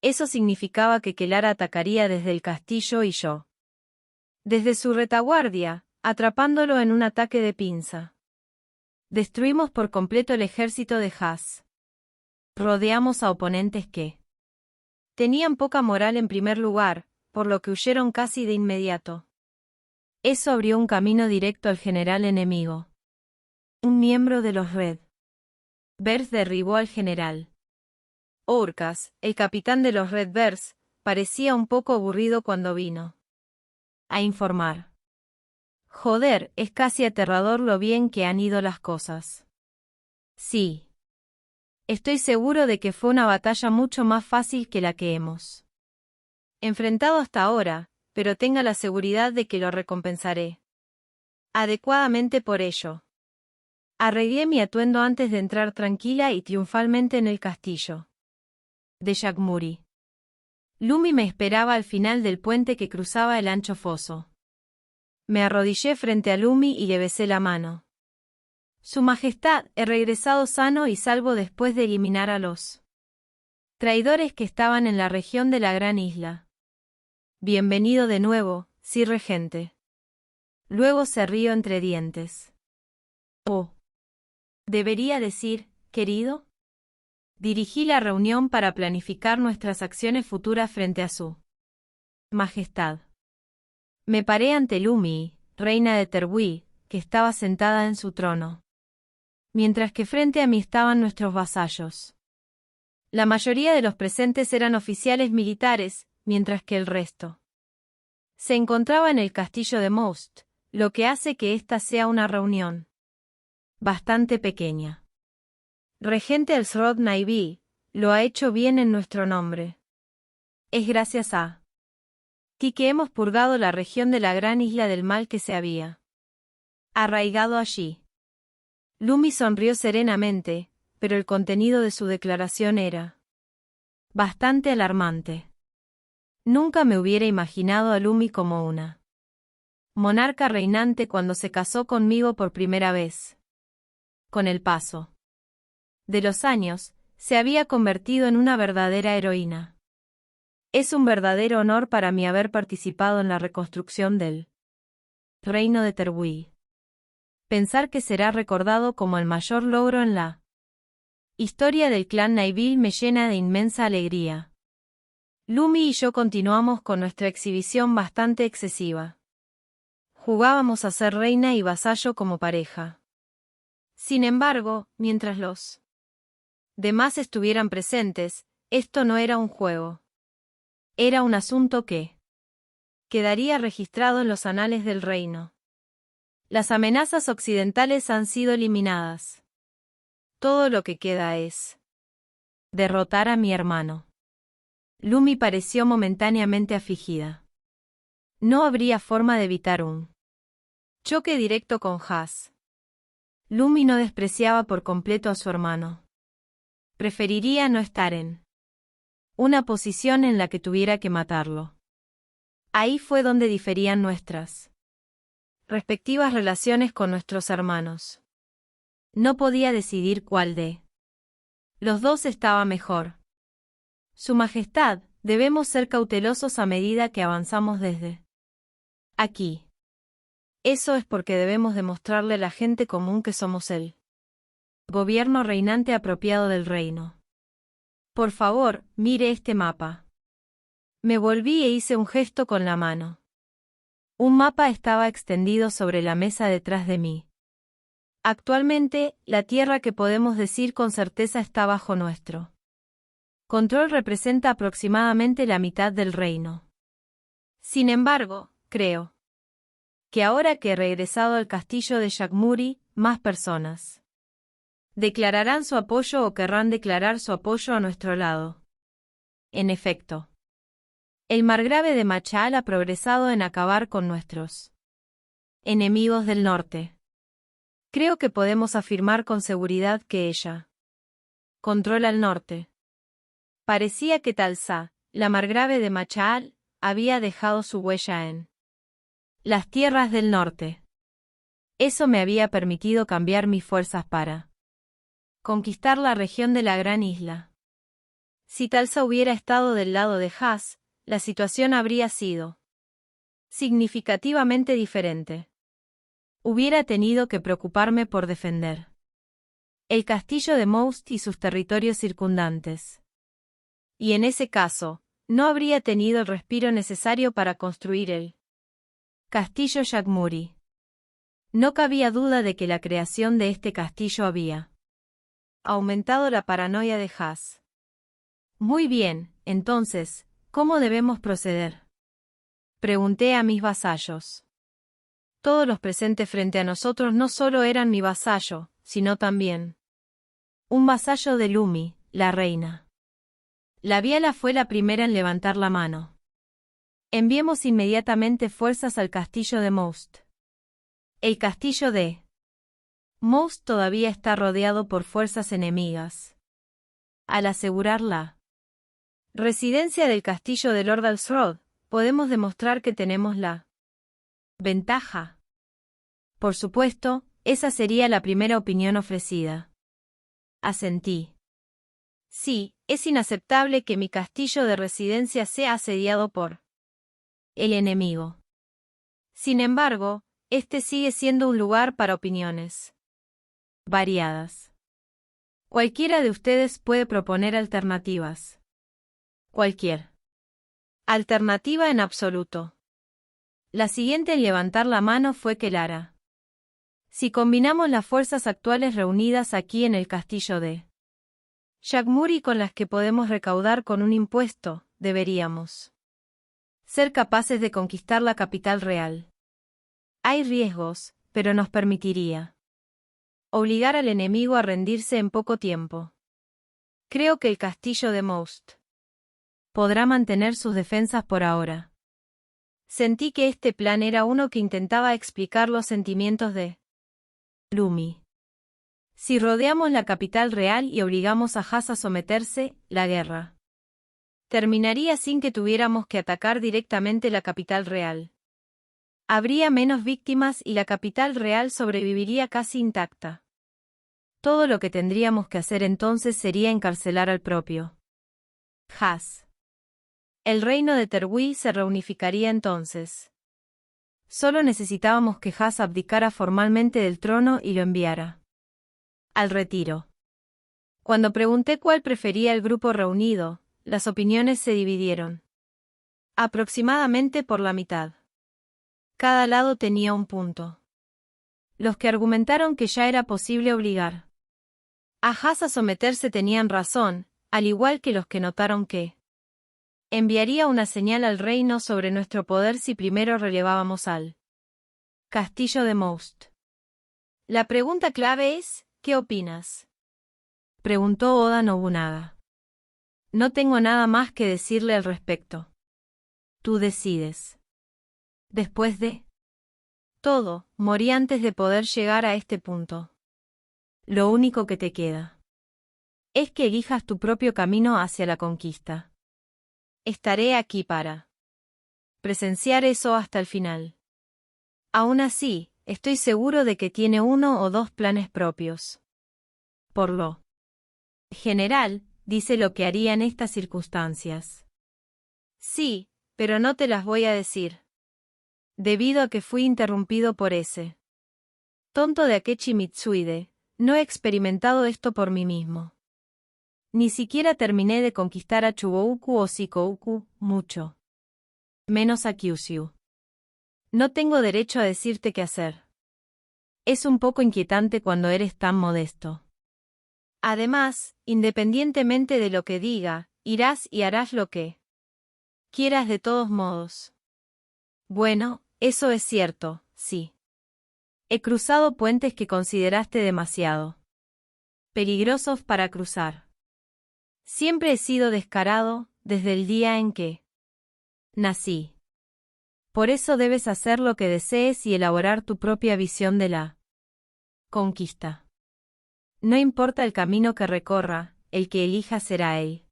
Eso significaba que Kelara atacaría desde el castillo y yo desde su retaguardia, atrapándolo en un ataque de pinza. Destruimos por completo el ejército de Has. Rodeamos a oponentes que tenían poca moral en primer lugar, por lo que huyeron casi de inmediato. Eso abrió un camino directo al general enemigo. Un miembro de los Red Bears derribó al general. Orcas, el capitán de los Red Bears, parecía un poco aburrido cuando vino a informar. Joder, es casi aterrador lo bien que han ido las cosas. Sí. Estoy seguro de que fue una batalla mucho más fácil que la que hemos enfrentado hasta ahora, pero tenga la seguridad de que lo recompensaré adecuadamente por ello. Arreglé mi atuendo antes de entrar tranquila y triunfalmente en el castillo de Yagmuri. Lumi me esperaba al final del puente que cruzaba el ancho foso. Me arrodillé frente a Lumi y le besé la mano. Su Majestad, he regresado sano y salvo después de eliminar a los traidores que estaban en la región de la Gran Isla. Bienvenido de nuevo, Sir Regente. Luego se rió entre dientes. Oh. ¿Debería decir, querido? Dirigí la reunión para planificar nuestras acciones futuras frente a su Majestad. Me paré ante Lumi, reina de Terwi, que estaba sentada en su trono. Mientras que frente a mí estaban nuestros vasallos. La mayoría de los presentes eran oficiales militares, mientras que el resto se encontraba en el castillo de Most, lo que hace que esta sea una reunión bastante pequeña. Regente Elsrod Naivi, lo ha hecho bien en nuestro nombre. Es gracias a ti que hemos purgado la región de la gran isla del mal que se había arraigado allí. Lumi sonrió serenamente, pero el contenido de su declaración era bastante alarmante. Nunca me hubiera imaginado a Lumi como una monarca reinante cuando se casó conmigo por primera vez. Con el paso de los años, se había convertido en una verdadera heroína. Es un verdadero honor para mí haber participado en la reconstrucción del reino de Terwi. Pensar que será recordado como el mayor logro en la historia del clan Naivil me llena de inmensa alegría. Lumi y yo continuamos con nuestra exhibición bastante excesiva. Jugábamos a ser reina y vasallo como pareja. Sin embargo, mientras los demás estuvieran presentes, esto no era un juego. Era un asunto que quedaría registrado en los anales del reino. Las amenazas occidentales han sido eliminadas. Todo lo que queda es derrotar a mi hermano. Lumi pareció momentáneamente afligida. No habría forma de evitar un choque directo con Has. Lumi no despreciaba por completo a su hermano. Preferiría no estar en una posición en la que tuviera que matarlo. Ahí fue donde diferían nuestras respectivas relaciones con nuestros hermanos. No podía decidir cuál de los dos estaba mejor. Su Majestad, debemos ser cautelosos a medida que avanzamos desde aquí. Eso es porque debemos demostrarle a la gente común que somos el gobierno reinante apropiado del reino. Por favor, mire este mapa. Me volví e hice un gesto con la mano. Un mapa estaba extendido sobre la mesa detrás de mí. Actualmente, la tierra que podemos decir con certeza está bajo nuestro control representa aproximadamente la mitad del reino. Sin embargo, creo que ahora que he regresado al castillo de Yagmuri, más personas declararán su apoyo o querrán declarar su apoyo a nuestro lado. En efecto, el margrave de Machal ha progresado en acabar con nuestros enemigos del norte. Creo que podemos afirmar con seguridad que ella controla el norte. Parecía que Talsa, la margrave de Machal, había dejado su huella en las tierras del norte. Eso me había permitido cambiar mis fuerzas para conquistar la región de la gran isla. Si Talsa hubiera estado del lado de Has, la situación habría sido significativamente diferente. Hubiera tenido que preocuparme por defender el castillo de Most y sus territorios circundantes. Y en ese caso, no habría tenido el respiro necesario para construir el castillo Yagmuri. No cabía duda de que la creación de este castillo había aumentado la paranoia de Has. Muy bien, entonces, ¿cómo debemos proceder? Pregunté a mis vasallos. Todos los presentes frente a nosotros no solo eran mi vasallo, sino también un vasallo de Lumi, la reina. Labiala fue la primera en levantar la mano. Enviemos inmediatamente fuerzas al castillo de Most. El castillo de Most todavía está rodeado por fuerzas enemigas. Al asegurar la residencia del castillo de Lord Alsrod, podemos demostrar que tenemos la ventaja. Por supuesto, esa sería la primera opinión ofrecida. Asentí. Sí, es inaceptable que mi castillo de residencia sea asediado por el enemigo. Sin embargo, este sigue siendo un lugar para opiniones variadas. Cualquiera de ustedes puede proponer alternativas. Cualquier alternativa en absoluto. La siguiente en levantar la mano fue Kelara. Si combinamos las fuerzas actuales reunidas aquí en el castillo de Yagmuri con las que podemos recaudar con un impuesto, deberíamos ser capaces de conquistar la capital real. Hay riesgos, pero nos permitiría obligar al enemigo a rendirse en poco tiempo. Creo que el castillo de Most podrá mantener sus defensas por ahora. Sentí que este plan era uno que intentaba explicar los sentimientos de Lumi. Si rodeamos la capital real y obligamos a Has a someterse, la guerra terminaría sin que tuviéramos que atacar directamente la capital real. Habría menos víctimas y la capital real sobreviviría casi intacta. Todo lo que tendríamos que hacer entonces sería encarcelar al propio Has. El reino de Terwi se reunificaría entonces. Solo necesitábamos que Has abdicara formalmente del trono y lo enviara al retiro. Cuando pregunté cuál prefería el grupo reunido, las opiniones se dividieron aproximadamente por la mitad. Cada lado tenía un punto. Los que argumentaron que ya era posible obligar a Has a someterse tenían razón, al igual que los que notaron que enviaría una señal al reino sobre nuestro poder si primero relevábamos al castillo de Most. La pregunta clave es, ¿qué opinas? Preguntó Oda Nobunaga. No tengo nada más que decirle al respecto. Tú decides. Después de todo, morí antes de poder llegar a este punto. Lo único que te queda es que elijas tu propio camino hacia la conquista. Estaré aquí para presenciar eso hasta el final. Aún así, estoy seguro de que tiene uno o dos planes propios. Por lo general, dice lo que haría en estas circunstancias. Sí, pero no te las voy a decir. Debido a que fui interrumpido por ese tonto de Akechi Mitsuide, no he experimentado esto por mí mismo. Ni siquiera terminé de conquistar a Chugouku o Shikouku, mucho menos a Kyushu. No tengo derecho a decirte qué hacer. Es un poco inquietante cuando eres tan modesto. Además, independientemente de lo que diga, irás y harás lo que quieras de todos modos. Bueno, eso es cierto, sí. He cruzado puentes que consideraste demasiado peligrosos para cruzar. Siempre he sido descarado, desde el día en que nací. Por eso debes hacer lo que desees y elaborar tu propia visión de la conquista. No importa el camino que recorra, el que elija será él.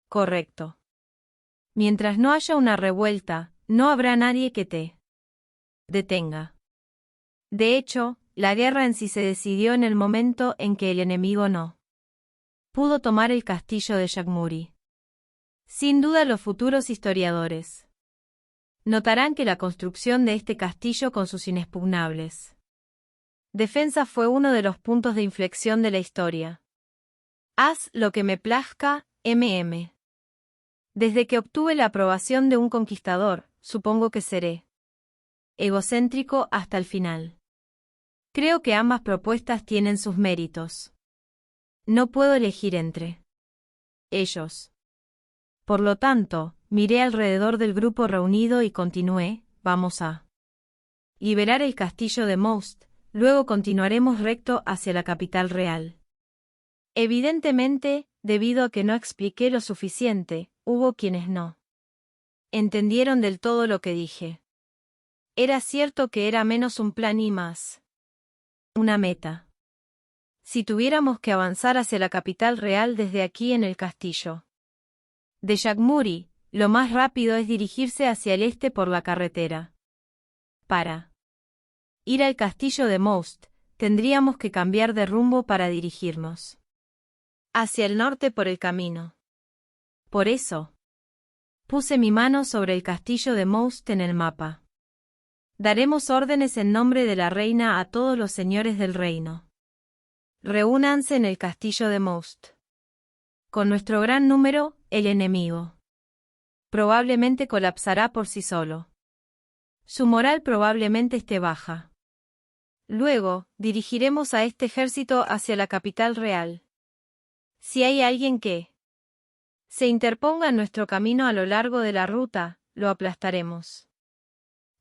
Correcto. Mientras no haya una revuelta, no habrá nadie que te detenga. De hecho, la guerra en sí se decidió en el momento en que el enemigo no pudo tomar el castillo de Yagmuri. Sin duda los futuros historiadores notarán que la construcción de este castillo con sus inexpugnables defensas fue uno de los puntos de inflexión de la historia. Haz lo que me plazca, mm. Desde que obtuve la aprobación de un conquistador, supongo que seré egocéntrico hasta el final. Creo que ambas propuestas tienen sus méritos. No puedo elegir entre ellos. Por lo tanto, miré alrededor del grupo reunido y continué, vamos a liberar el castillo de Most, luego continuaremos recto hacia la capital real. Evidentemente, debido a que no expliqué lo suficiente, hubo quienes no entendieron del todo lo que dije. Era cierto que era menos un plan y más una meta. Si tuviéramos que avanzar hacia la capital real desde aquí en el castillo de Yagmuri, lo más rápido es dirigirse hacia el este por la carretera. Para ir al castillo de Most, tendríamos que cambiar de rumbo para dirigirnos hacia el norte por el camino. Por eso, puse mi mano sobre el castillo de Most en el mapa. Daremos órdenes en nombre de la reina a todos los señores del reino. Reúnanse en el castillo de Most. Con nuestro gran número, el enemigo probablemente colapsará por sí solo. Su moral probablemente esté baja. Luego, dirigiremos a este ejército hacia la capital real. Si hay alguien que se interponga en nuestro camino a lo largo de la ruta, lo aplastaremos.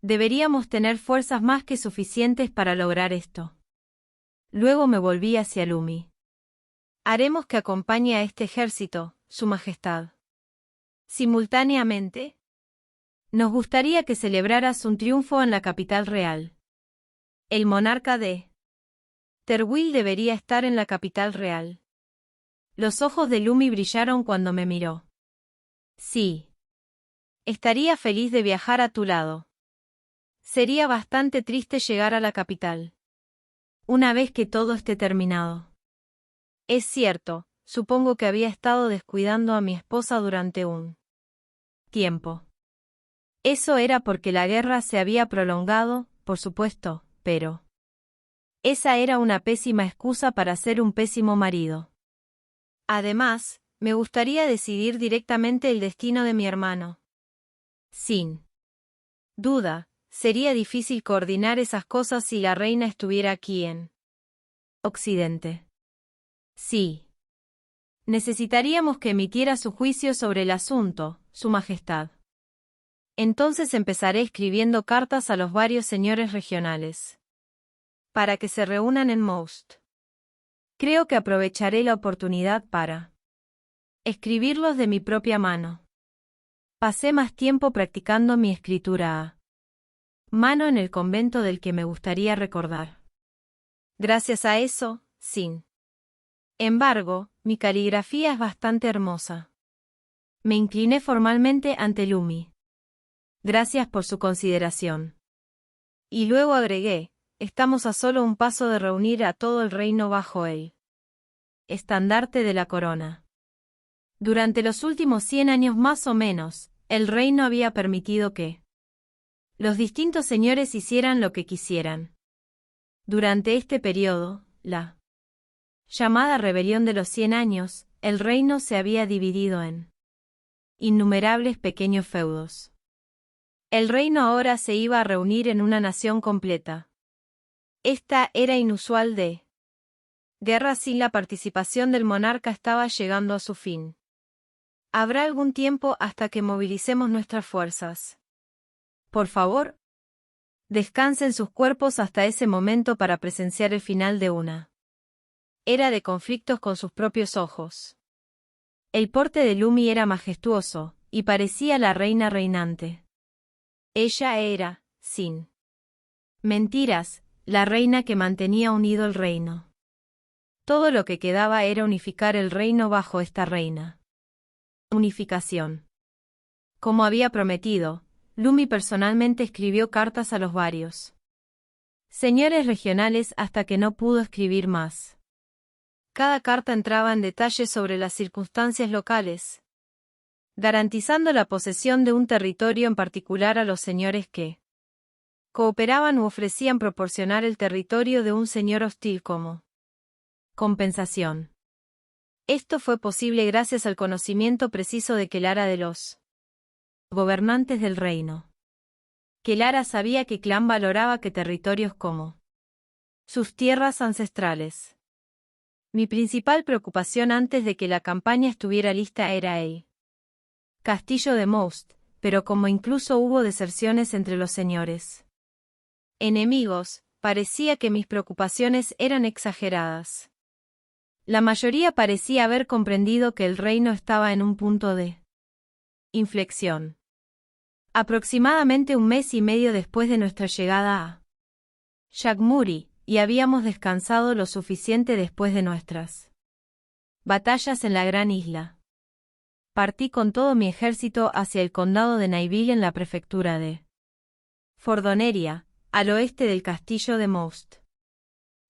Deberíamos tener fuerzas más que suficientes para lograr esto. Luego me volví hacia Lumi. Haremos que acompañe a este ejército, Su Majestad. Simultáneamente, nos gustaría que celebraras un triunfo en la capital real. El monarca de Terwil debería estar en la capital real. Los ojos de Lumi brillaron cuando me miró. Sí. Estaría feliz de viajar a tu lado. Sería bastante triste llegar a la capital una vez que todo esté terminado. Es cierto, supongo que había estado descuidando a mi esposa durante un tiempo. Eso era porque la guerra se había prolongado, por supuesto, pero esa era una pésima excusa para ser un pésimo marido. Además, me gustaría decidir directamente el destino de mi hermano. Sin duda, sería difícil coordinar esas cosas si la reina estuviera aquí en Occidente. Sí. Necesitaríamos que emitiera su juicio sobre el asunto, Su Majestad. Entonces empezaré escribiendo cartas a los varios señores regionales para que se reúnan en Most. Creo que aprovecharé la oportunidad para escribirlos de mi propia mano. Pasé más tiempo practicando mi escritura a mano en el convento del que me gustaría recordar. Gracias a eso, sin embargo, mi caligrafía es bastante hermosa. Me incliné formalmente ante Lumi. Gracias por su consideración. Y luego agregué, estamos a solo un paso de reunir a todo el reino bajo el estandarte de la corona. Durante los últimos 100 años más o menos, el reino había permitido que los distintos señores hicieran lo que quisieran. Durante este periodo, la llamada rebelión de los 100 años, el reino se había dividido en innumerables pequeños feudos. El reino ahora se iba a reunir en una nación completa. Esta era inusual de guerra sin la participación del monarca estaba llegando a su fin. Habrá algún tiempo hasta que movilicemos nuestras fuerzas. Por favor, descansen sus cuerpos hasta ese momento para presenciar el final de una era de conflictos con sus propios ojos. El porte de Lumi era majestuoso, y parecía la reina reinante. Ella era, sin mentiras, la reina que mantenía unido el reino. Todo lo que quedaba era unificar el reino bajo esta reina. Unificación. Como había prometido, Lumi personalmente escribió cartas a los varios señores regionales hasta que no pudo escribir más. Cada carta entraba en detalle sobre las circunstancias locales, garantizando la posesión de un territorio en particular a los señores que cooperaban u ofrecían proporcionar el territorio de un señor hostil como compensación. Esto fue posible gracias al conocimiento preciso de Kelara de los gobernantes del reino. Kelara sabía que Clan valoraba que territorios como sus tierras ancestrales. Mi principal preocupación antes de que la campaña estuviera lista era el castillo de Most, pero como incluso hubo deserciones entre los señores enemigos, parecía que mis preocupaciones eran exageradas. La mayoría parecía haber comprendido que el reino estaba en un punto de inflexión. Aproximadamente un mes y medio después de nuestra llegada a Shagmuri, y habíamos descansado lo suficiente después de nuestras batallas en la gran isla. Partí con todo mi ejército hacia el condado de Naiville en la prefectura de Fordoneria, al oeste del castillo de Most.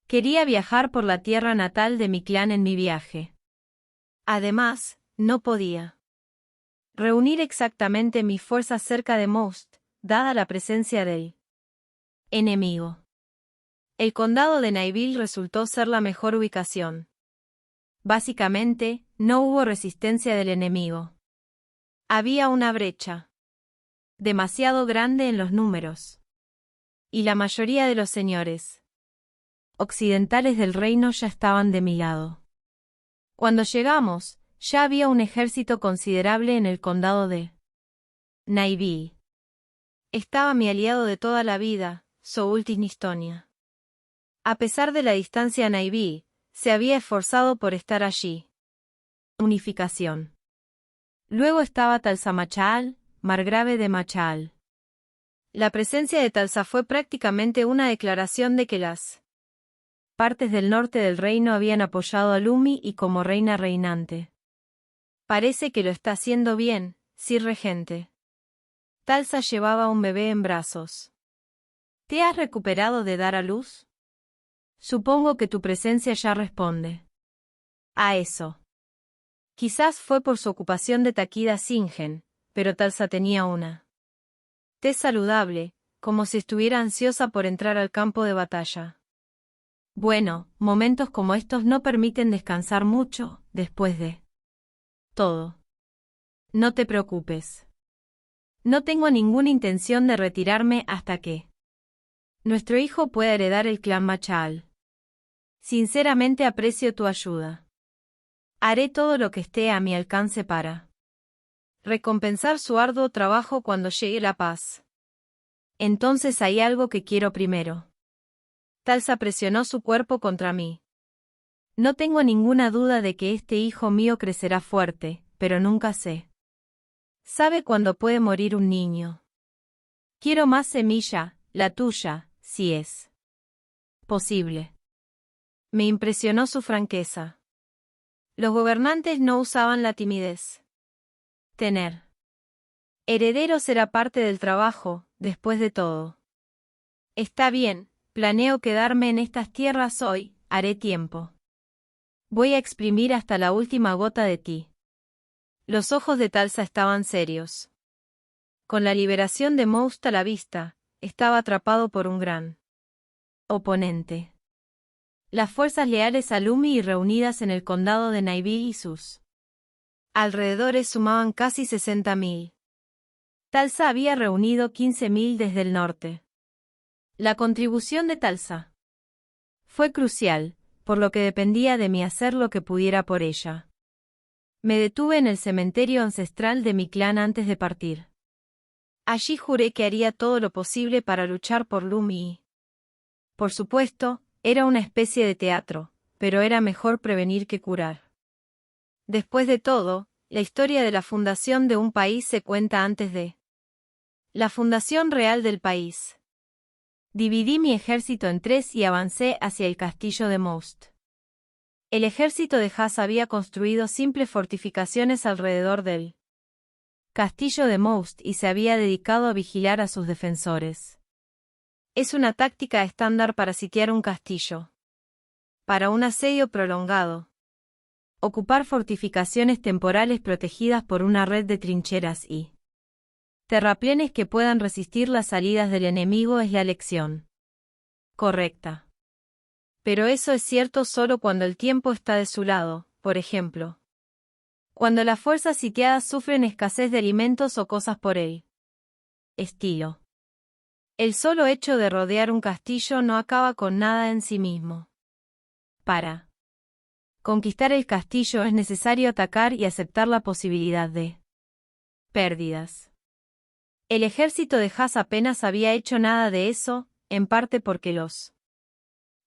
Quería viajar por la tierra natal de mi clan en mi viaje. Además, no podía reunir exactamente mis fuerzas cerca de Most, dada la presencia del enemigo. El condado de Naiville resultó ser la mejor ubicación. Básicamente, no hubo resistencia del enemigo. Había una brecha demasiado grande en los números. Y la mayoría de los señores occidentales del reino ya estaban de mi lado. Cuando llegamos, ya había un ejército considerable en el condado de Naiville. Estaba mi aliado de toda la vida, Soultis Nistonia. A pesar de la distancia a Naiville, se había esforzado por estar allí. Unificación. Luego estaba Talsa Machal, margrave de Machal. La presencia de Talsa fue prácticamente una declaración de que las partes del norte del reino habían apoyado a Lumi y como reina reinante. Parece que lo está haciendo bien, Sir Regente. Talsa llevaba un bebé en brazos. ¿Te has recuperado de dar a luz? Supongo que tu presencia ya responde a eso. Quizás fue por su ocupación de Takida Singen, pero Talsa tenía una tez saludable, como si estuviera ansiosa por entrar al campo de batalla. Bueno, momentos como estos no permiten descansar mucho, después de todo. No te preocupes. No tengo ninguna intención de retirarme hasta que nuestro hijo pueda heredar el clan Machal. Sinceramente aprecio tu ayuda. Haré todo lo que esté a mi alcance para recompensar su arduo trabajo cuando llegue la paz. Entonces hay algo que quiero primero. Talsa presionó su cuerpo contra mí. No tengo ninguna duda de que este hijo mío crecerá fuerte, pero nunca sé. ¿Sabe cuándo puede morir un niño? Quiero más semilla, la tuya, si es posible. Me impresionó su franqueza. Los gobernantes no usaban la timidez. Tener herederos era parte del trabajo, después de todo. Está bien, planeo quedarme en estas tierras hoy, haré tiempo. Voy a exprimir hasta la última gota de ti. Los ojos de Talsa estaban serios. Con la liberación de Most a la vista, estaba atrapado por un gran oponente. Las fuerzas leales a Lumi y reunidas en el condado de Naivy y sus alrededores sumaban casi 60.000. Talsa había reunido 15.000 desde el norte. La contribución de Talsa fue crucial, por lo que dependía de mí hacer lo que pudiera por ella. Me detuve en el cementerio ancestral de mi clan antes de partir. Allí juré que haría todo lo posible para luchar por Lumi y, por supuesto, era una especie de teatro, pero era mejor prevenir que curar. Después de todo, la historia de la fundación de un país se cuenta antes de la fundación real del país. Dividí mi ejército en 3 y avancé hacia el castillo de Most. El ejército de Haas había construido simples fortificaciones alrededor del castillo de Most y se había dedicado a vigilar a sus defensores. Es una táctica estándar para sitiar un castillo. Para un asedio prolongado. Ocupar fortificaciones temporales protegidas por una red de trincheras y terraplenes que puedan resistir las salidas del enemigo es la elección correcta. Pero eso es cierto solo cuando el tiempo está de su lado, por ejemplo. Cuando las fuerzas sitiadas sufren escasez de alimentos o cosas por el estilo. El solo hecho de rodear un castillo no acaba con nada en sí mismo. Para conquistar el castillo es necesario atacar y aceptar la posibilidad de pérdidas. El ejército de Haas apenas había hecho nada de eso, en parte porque los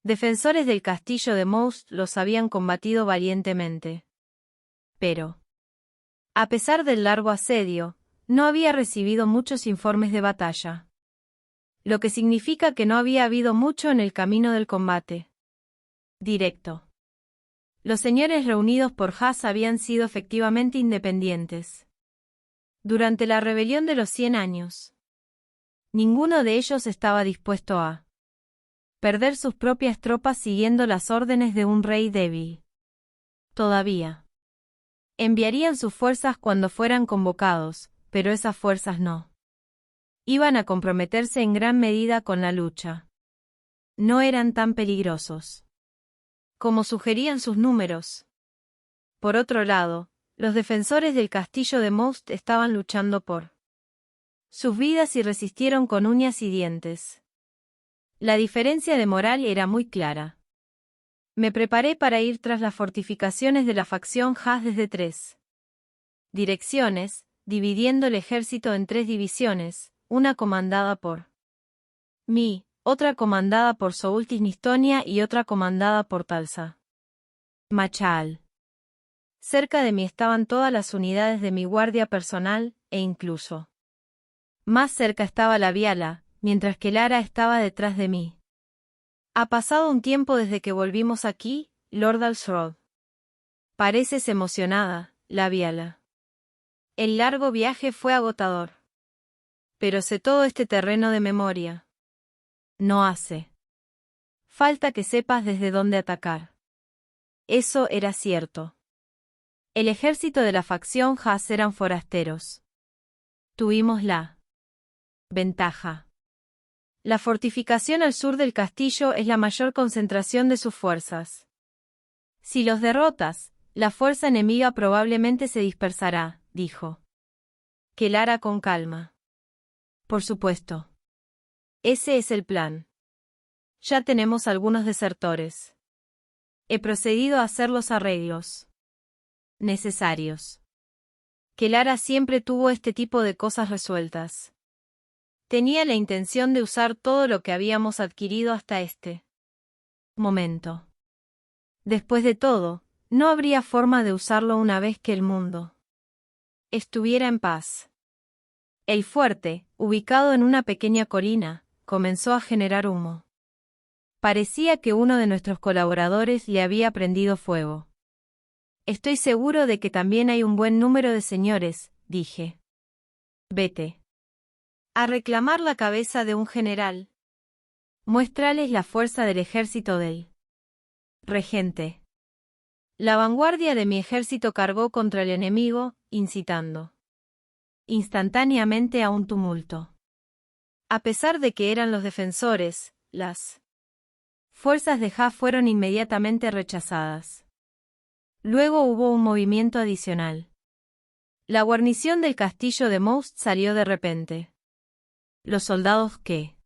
defensores del castillo de Most los habían combatido valientemente. Pero, a pesar del largo asedio, no había recibido muchos informes de batalla. Lo que significa que no había habido mucho en el camino del combate directo. Los señores reunidos por Haas habían sido efectivamente independientes. Durante la rebelión de los 100 años. Ninguno de ellos estaba dispuesto a perder sus propias tropas siguiendo las órdenes de un rey débil. Todavía. Enviarían sus fuerzas cuando fueran convocados, pero esas fuerzas no iban a comprometerse en gran medida con la lucha. No eran tan peligrosos como sugerían sus números. Por otro lado, los defensores del castillo de Most estaban luchando por sus vidas y resistieron con uñas y dientes. La diferencia de moral era muy clara. Me preparé para ir tras las fortificaciones de la facción Haas desde 3 direcciones, dividiendo el ejército en 3 divisiones, una comandada por mí, otra comandada por Soultis Nistonia y otra comandada por Talsa Machal. Cerca de mí estaban todas las unidades de mi guardia personal, e incluso más cerca estaba la Viala, mientras que Lara estaba detrás de mí. Ha pasado un tiempo desde que volvimos aquí, Lord Alsrod. Pareces emocionada, la Viala. El largo viaje fue agotador. Pero sé todo este terreno de memoria. No hace falta que sepas desde dónde atacar. Eso era cierto. El ejército de la facción Haas eran forasteros. Tuvimos la ventaja. La fortificación al sur del castillo es la mayor concentración de sus fuerzas. Si los derrotas, la fuerza enemiga probablemente se dispersará, dijo Kelara con calma. Por supuesto. Ese es el plan. Ya tenemos algunos desertores. He procedido a hacer los arreglos necesarios. Kelara siempre tuvo este tipo de cosas resueltas. Tenía la intención de usar todo lo que habíamos adquirido hasta este momento. Después de todo, no habría forma de usarlo una vez que el mundo estuviera en paz. El fuerte, ubicado en una pequeña colina, comenzó a generar humo. Parecía que uno de nuestros colaboradores le había prendido fuego. Estoy seguro de que también hay un buen número de señores, dije. Vete a reclamar la cabeza de un general. Muéstrales la fuerza del ejército del regente. La vanguardia de mi ejército cargó contra el enemigo, incitando instantáneamente a un tumulto. A pesar de que eran los defensores, las fuerzas de Ja fueron inmediatamente rechazadas. Luego hubo un movimiento adicional. La guarnición del castillo de Most salió de repente. Los soldados que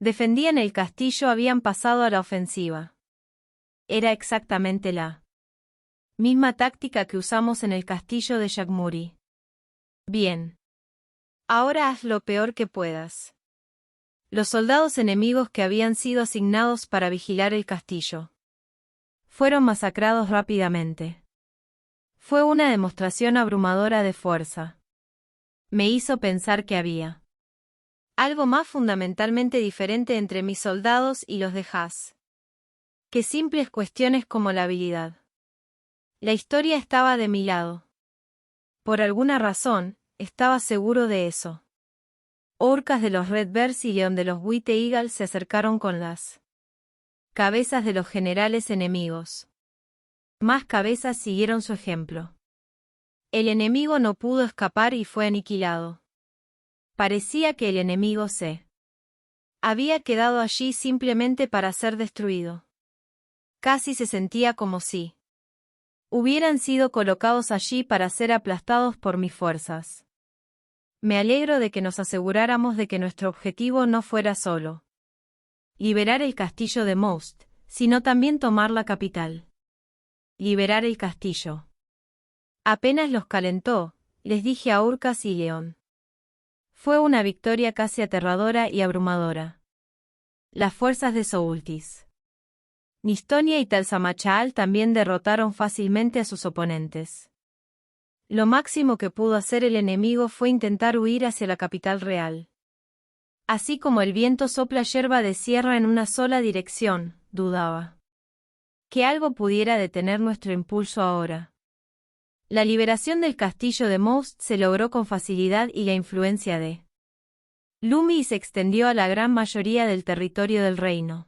defendían el castillo habían pasado a la ofensiva. Era exactamente la misma táctica que usamos en el castillo de Jagmuri. Bien. Ahora haz lo peor que puedas. Los soldados enemigos que habían sido asignados para vigilar el castillo fueron masacrados rápidamente. Fue una demostración abrumadora de fuerza. Me hizo pensar que había algo más fundamentalmente diferente entre mis soldados y los de Haas que simples cuestiones como la habilidad. La historia estaba de mi lado. Por alguna razón, estaba seguro de eso. Orcas de los Redbirds y León de los White Eagles se acercaron con las cabezas de los generales enemigos. Más cabezas siguieron su ejemplo. El enemigo no pudo escapar y fue aniquilado. Parecía que el enemigo se había quedado allí simplemente para ser destruido. Casi se sentía como si hubieran sido colocados allí para ser aplastados por mis fuerzas. Me alegro de que nos aseguráramos de que nuestro objetivo no fuera solo liberar el castillo de Most, sino también tomar la capital. Liberar el castillo. Apenas los calentó, les dije a Urcas y León. Fue una victoria casi aterradora y abrumadora. Las fuerzas de Soultis, Nistonia y Talsamachaal también derrotaron fácilmente a sus oponentes. Lo máximo que pudo hacer el enemigo fue intentar huir hacia la capital real. Así como el viento sopla yerba de sierra en una sola dirección, dudaba que algo pudiera detener nuestro impulso ahora. La liberación del castillo de Most se logró con facilidad y la influencia de Lumi se extendió a la gran mayoría del territorio del reino.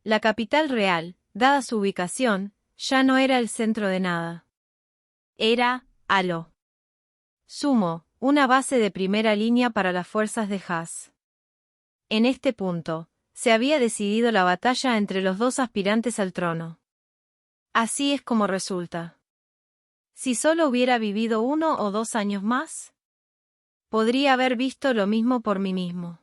La capital real, dada su ubicación, ya no era el centro de nada. Era, a lo sumo, una base de primera línea para las fuerzas de Haas. En este punto, se había decidido la batalla entre los dos aspirantes al trono. Así es como resulta. Si solo hubiera vivido 1 o 2 años más, podría haber visto lo mismo por mí mismo.